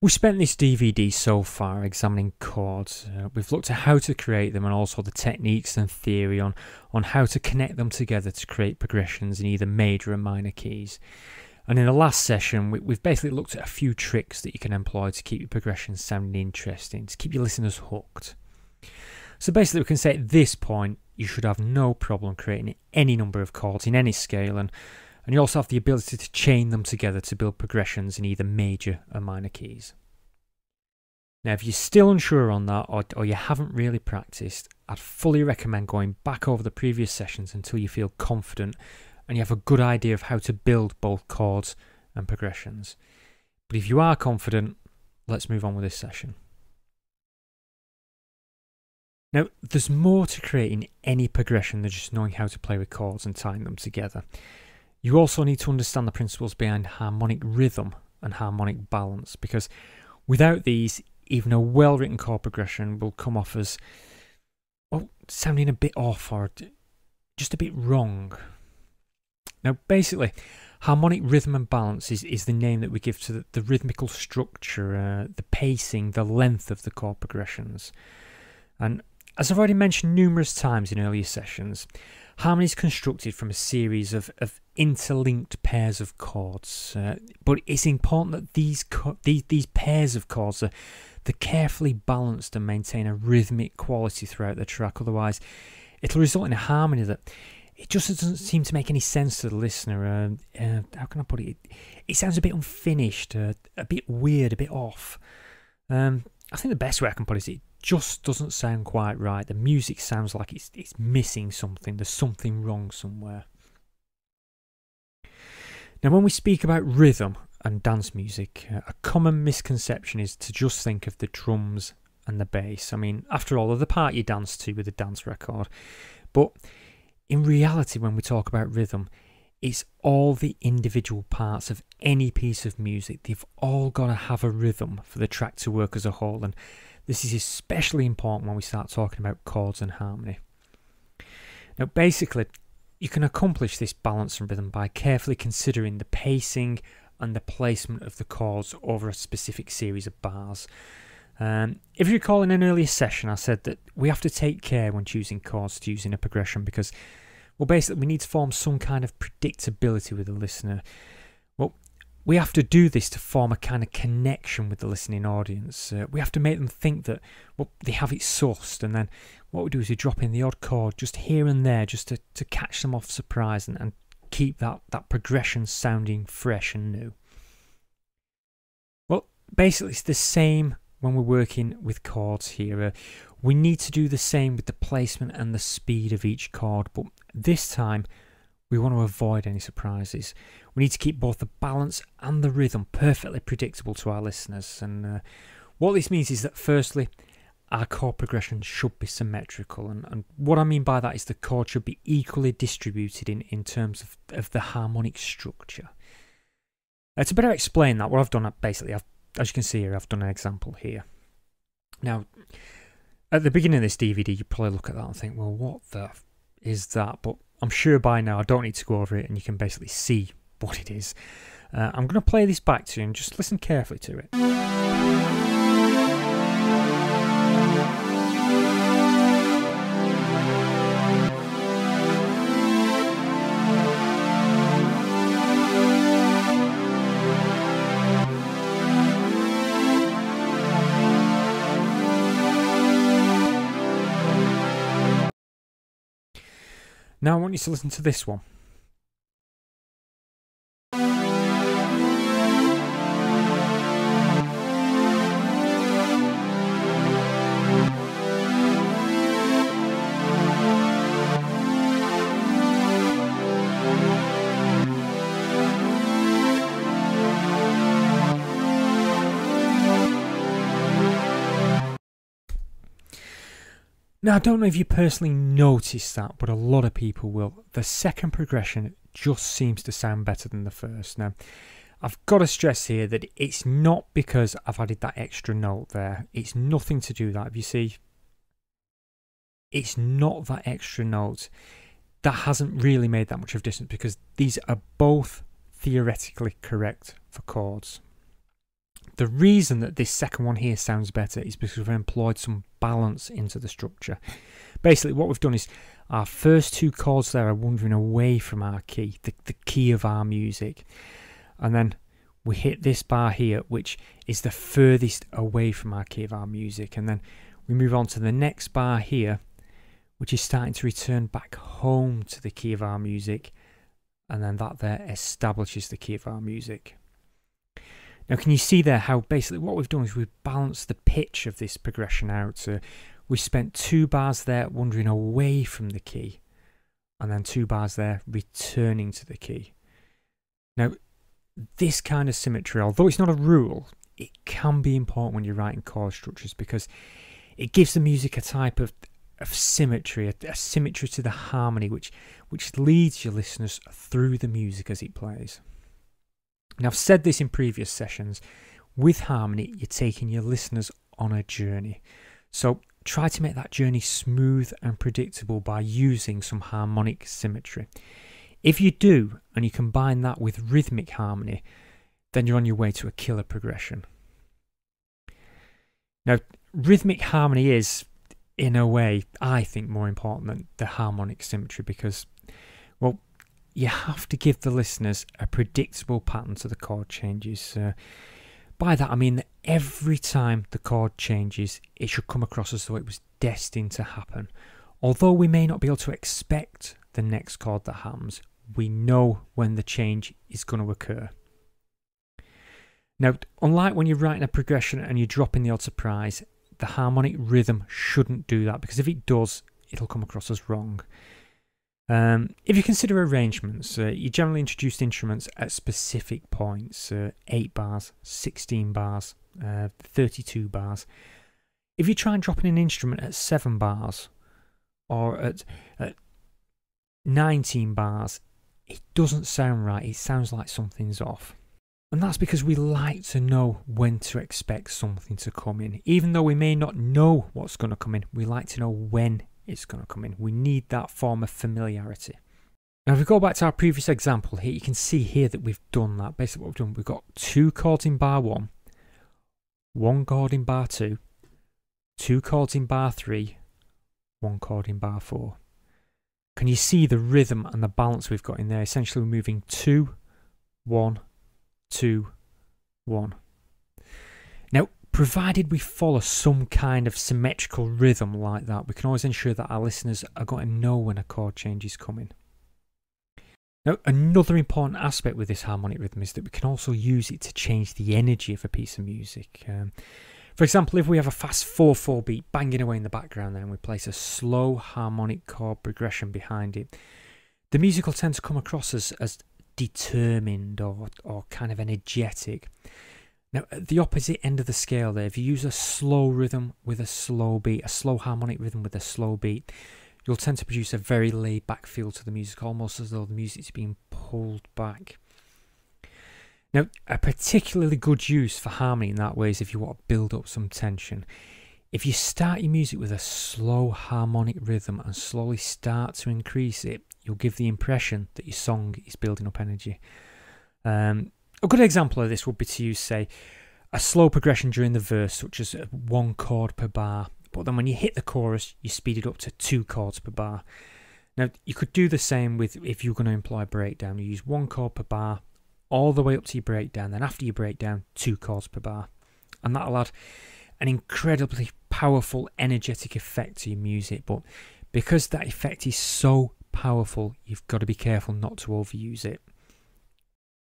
We've spent this DVD so far examining chords. We've looked at how to create them and also the techniques and theory on how to connect them together to create progressions in either major or minor keys. And in the last session, we've basically looked at a few tricks that you can employ to keep your progressions sounding interesting, to keep your listeners hooked. So basically we can say at this point, you should have no problem creating any number of chords in any scale, and you also have the ability to chain them together to build progressions in either major or minor keys. Now, if you're still unsure on that, or you haven't really practiced, I'd fully recommend going back over the previous sessions until you feel confident and you have a good idea of how to build both chords and progressions. But if you are confident, let's move on with this session. Now, there's more to creating any progression than just knowing how to play with chords and tying them together. You also need to understand the principles behind harmonic rhythm and harmonic balance, because without these, even a well-written chord progression will come off as, well, sounding a bit off or just a bit wrong. Now, basically, harmonic rhythm and balance is the name that we give to the rhythmical structure, the pacing, the length of the chord progressions. And as I've already mentioned numerous times in earlier sessions, harmony is constructed from a series of interlinked pairs of chords, but it's important that these pairs of chords are carefully balanced and maintain a rhythmic quality throughout the track. Otherwise, it'll result in a harmony that it just doesn't seem to make any sense to the listener. How can I put it? It sounds a bit unfinished, a bit weird, a bit off. I think the best way I can put it is it just doesn't sound quite right. The music sounds like it's missing something. There's something wrong somewhere. Now, when we speak about rhythm and dance music, a common misconception is to just think of the drums and the bass. I mean, after all, they're the part you dance to with a dance record. But in reality, when we talk about rhythm, it's all the individual parts of any piece of music. They've all got to have a rhythm for the track to work as a whole, and this is especially important when we start talking about chords and harmony. Now, basically, you can accomplish this balance and rhythm by carefully considering the pacing and the placement of the chords over a specific series of bars. If you recall in an earlier session, I said that we have to take care when choosing chords to use in a progression because, well, basically we need to form some kind of predictability with the listener. Well, we have to do this to form a kind of connection with the listening audience. We have to make them think that, well, they have it sussed, and then what we do is we drop in the odd chord just here and there just to catch them off surprise and keep that progression sounding fresh and new. Well, basically it's the same when we're working with chords here. We need to do the same with the placement and the speed of each chord, but this time we want to avoid any surprises. We need to keep both the balance and the rhythm perfectly predictable to our listeners. And what this means is that firstly, our chord progression should be symmetrical. And what I mean by that is the chords should be equally distributed in terms of the harmonic structure. To better explain that, what I've done, basically, as you can see here, I've done an example here. Now, at the beginning of this DVD, you probably look at that and think, well, what the is that? But I'm sure by now I don't need to go over it and you can basically see what it is. I'm going to play this back to you and just listen carefully to it. Now I want you to listen to this one. Now, I don't know if you personally noticed that, but a lot of people will. The second progression just seems to sound better than the first. Now, I've got to stress here that it's not because I've added that extra note there. It's nothing to do with that. If you see, it's not that extra note. That hasn't really made that much of a difference because these are both theoretically correct for chords. the reason that this second one here sounds better is because we've employed some balance into the structure. Basically, what we've done is our first two chords there are wandering away from our key, the key of our music. And then we hit this bar here, which is the furthest away from our key of our music. And then we move on to the next bar here, which is starting to return back home to the key of our music. And then that there establishes the key of our music. Now, can you see there how basically what we've done is we've balanced the pitch of this progression out. We spent 2 bars there wandering away from the key, and then 2 bars there returning to the key. Now, this kind of symmetry, although it's not a rule, it can be important when you're writing chord structures because it gives the music a type of symmetry, a symmetry to the harmony, which leads your listeners through the music as it plays. Now, I've said this in previous sessions, with harmony, you're taking your listeners on a journey. So try to make that journey smooth and predictable by using some harmonic symmetry. If you do, and you combine that with rhythmic harmony, then you're on your way to a killer progression. Now, rhythmic harmony is, in a way, I think more important than the harmonic symmetry because, well, you have to give the listeners a predictable pattern to the chord changes. By that I mean that every time the chord changes, it should come across as though it was destined to happen. Although we may not be able to expect the next chord that happens, we know when the change is going to occur. Now, unlike when you're writing a progression and you're dropping the odd surprise, the harmonic rhythm shouldn't do that because if it does, it'll come across as wrong. If you consider arrangements, you generally introduce instruments at specific points, 8 bars, 16 bars, 32 bars. If you try and drop in an instrument at 7 bars or at 19 bars, it doesn't sound right, it sounds like something's off. And that's because we like to know when to expect something to come in. Even though we may not know what's going to come in, we like to know when it's going to come in. We need that form of familiarity. Now, if we go back to our previous example here, you can see here that we've done that. Basically what we've done, we've got 2 chords in bar 1, 1 chord in bar 2, 2 chords in bar 3, 1 chord in bar 4. Can you see the rhythm and the balance we've got in there? Essentially, we're moving 2, 1, 2, 1. Now, provided we follow some kind of symmetrical rhythm like that, we can always ensure that our listeners are going to know when a chord change is coming. Now, another important aspect with this harmonic rhythm is that we can also use it to change the energy of a piece of music. For example, if we have a fast 4/4 beat banging away in the background and we place a slow harmonic chord progression behind it, the music will tend to come across as determined or kind of energetic. Now, at the opposite end of the scale there, if you use a slow rhythm with a slow beat, a slow harmonic rhythm with a slow beat, you'll tend to produce a very laid back feel to the music, almost as though the music's being pulled back. Now, a particularly good use for harmony in that way is if you want to build up some tension. If you start your music with a slow harmonic rhythm and slowly start to increase it, you'll give the impression that your song is building up energy. A good example of this would be to use, say, a slow progression during the verse, such as 1 chord per bar, but then when you hit the chorus, you speed it up to 2 chords per bar. Now, you could do the same with if you're going to employ a breakdown. You use 1 chord per bar all the way up to your breakdown, then after your breakdown, 2 chords per bar. And that'll add an incredibly powerful, energetic effect to your music, but because that effect is so powerful, you've got to be careful not to overuse it.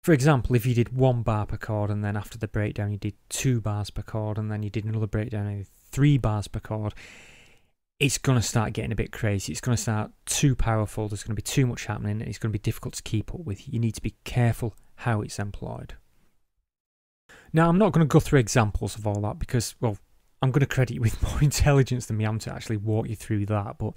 For example, if you did 1 bar per chord and then after the breakdown you did 2 bars per chord and then you did another breakdown and 3 bars per chord, it's going to start getting a bit crazy. It's going to start too powerful. There's going to be too much happening. It's going to be difficult to keep up with. You need to be careful how it's employed. Now, I'm not going to go through examples of all that because, well, I'm going to credit you with more intelligence than me. I'm to actually walk you through that, but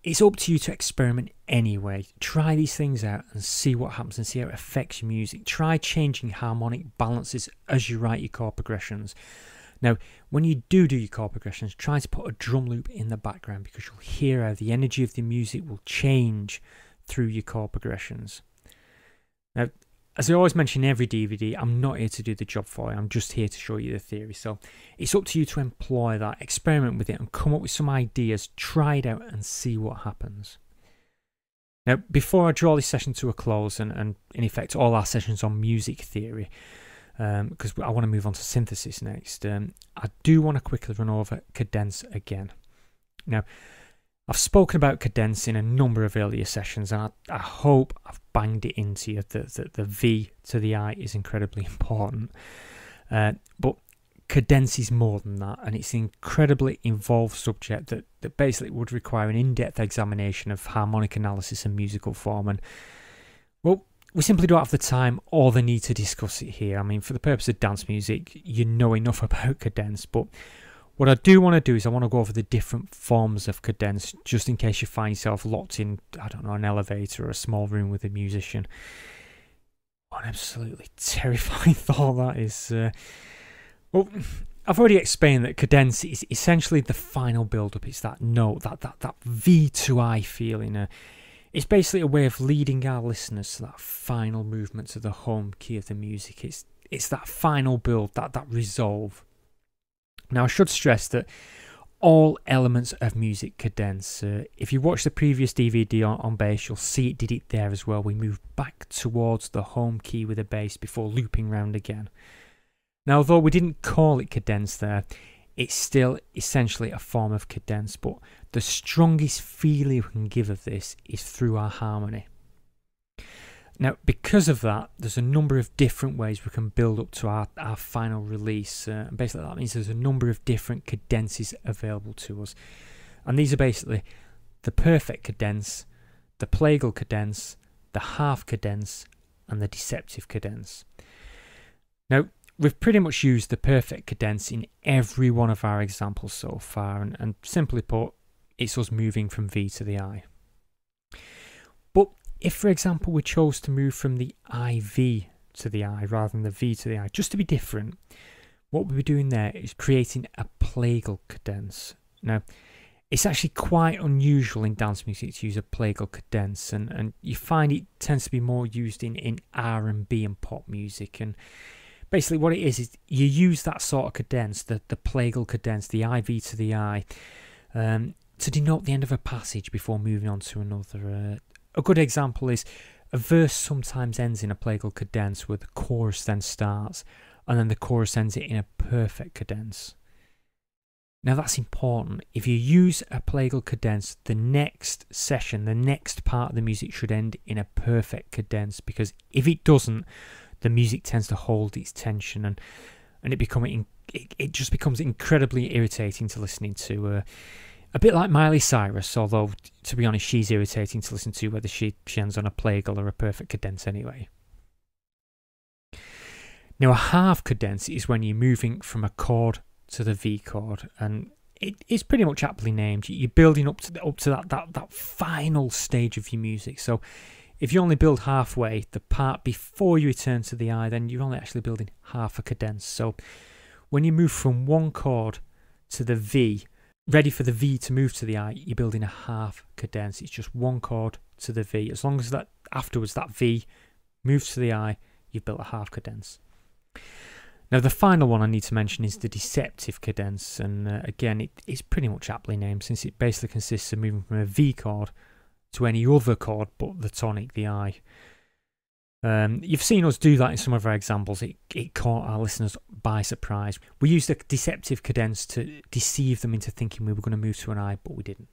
it's up to you to experiment anyway. Try these things out and see what happens and see how it affects your music. Try changing harmonic balances as you write your chord progressions. Now, when you do your chord progressions, try to put a drum loop in the background because you'll hear how the energy of the music will change through your chord progressions. Now, as I always mention in every DVD, I'm not here to do the job for you. I'm just here to show you the theory. So it's up to you to employ that, experiment with it, and come up with some ideas, try it out and see what happens. Now, before I draw this session to a close, and in effect all our sessions on music theory, because I want to move on to synthesis next, I do want to quickly run over cadence again. Now, I've spoken about cadence in a number of earlier sessions, and I hope I've banged it into you that the V to the I is incredibly important. But cadence is more than that, and it's an incredibly involved subject that basically would require an in-depth examination of harmonic analysis and musical form. And, well, we simply don't have the time or the need to discuss it here. I mean, for the purpose of dance music, you know enough about cadence, but what I do want to do is I want to go over the different forms of cadence, just in case you find yourself locked in, I don't know, an elevator or a small room with a musician. What an absolutely terrifying thought that is. Well, I've already explained that cadence is essentially the final build-up. It's that note, that V to I feeling. It's basically a way of leading our listeners to that final movement to the home key of the music. It's that final build, that resolve. Now, I should stress that all elements of music cadense. If you watch the previous DVD on bass, you'll see it did it there as well. We move back towards the home key with a bass before looping round again. Now, although we didn't call it cadence there, it's still essentially a form of cadence, but the strongest feeling we can give of this is through our harmony. Now, because of that, there's a number of different ways we can build up to our final release. And basically, that means there's a number of different cadences available to us. And these are basically the perfect cadence, the plagal cadence, the half cadence, and the deceptive cadence. Now, we've pretty much used the perfect cadence in every one of our examples so far. And simply put, it's us moving from V to the I. But if, for example, we chose to move from the IV to the I rather than the V to the I, just to be different, what we'll be doing there is creating a plagal cadence. Now, it's actually quite unusual in dance music to use a plagal cadence, and you find it tends to be more used in R&B and pop music. And basically what it is you use that sort of cadence, the plagal cadence, the IV to the I, to denote the end of a passage before moving on to another. A good example is a verse sometimes ends in a plagal cadence where the chorus then starts, and then the chorus ends it in a perfect cadence. Now that's important. If you use a plagal cadence, the next session, the next part of the music should end in a perfect cadence, because if it doesn't, the music tends to hold its tension, and it just becomes incredibly irritating to listening to. A bit like Miley Cyrus, although, to be honest, she's irritating to listen to whether she ends on a plagal or a perfect cadence anyway. Now, a half cadence is when you're moving from a chord to the V chord, and it is pretty much aptly named. You're building up to that final stage of your music. So if you only build halfway, the part before you return to the I, then you're only actually building half a cadence. So when you move from one chord to the V, ready for the V to move to the I, you're building a half cadence. It's just one chord to the V. As long as that afterwards that V moves to the I, you've built a half cadence. Now the final one I need to mention is the deceptive cadence, and again it's pretty much aptly named, since it basically consists of moving from a V chord to any other chord but the tonic, the I. You've seen us do that in some of our examples. It caught our listeners by surprise. We used a deceptive cadence to deceive them into thinking we were going to move to an I, but we didn't.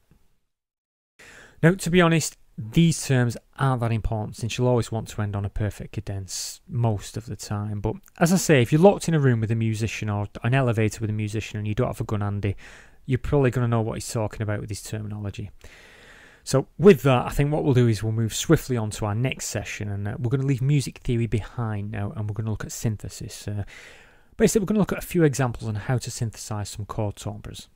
Now, to be honest, these terms aren't that important, since you'll always want to end on a perfect cadence most of the time. But as I say, if you're locked in a room with a musician or an elevator with a musician and you don't have a gun handy, you're probably going to know what he's talking about with his terminology. So with that, I think what we'll do is we'll move swiftly on to our next session, and we're going to leave music theory behind now, and we're going to look at synthesis. Basically, we're going to look at a few examples on how to synthesize some chord timbres.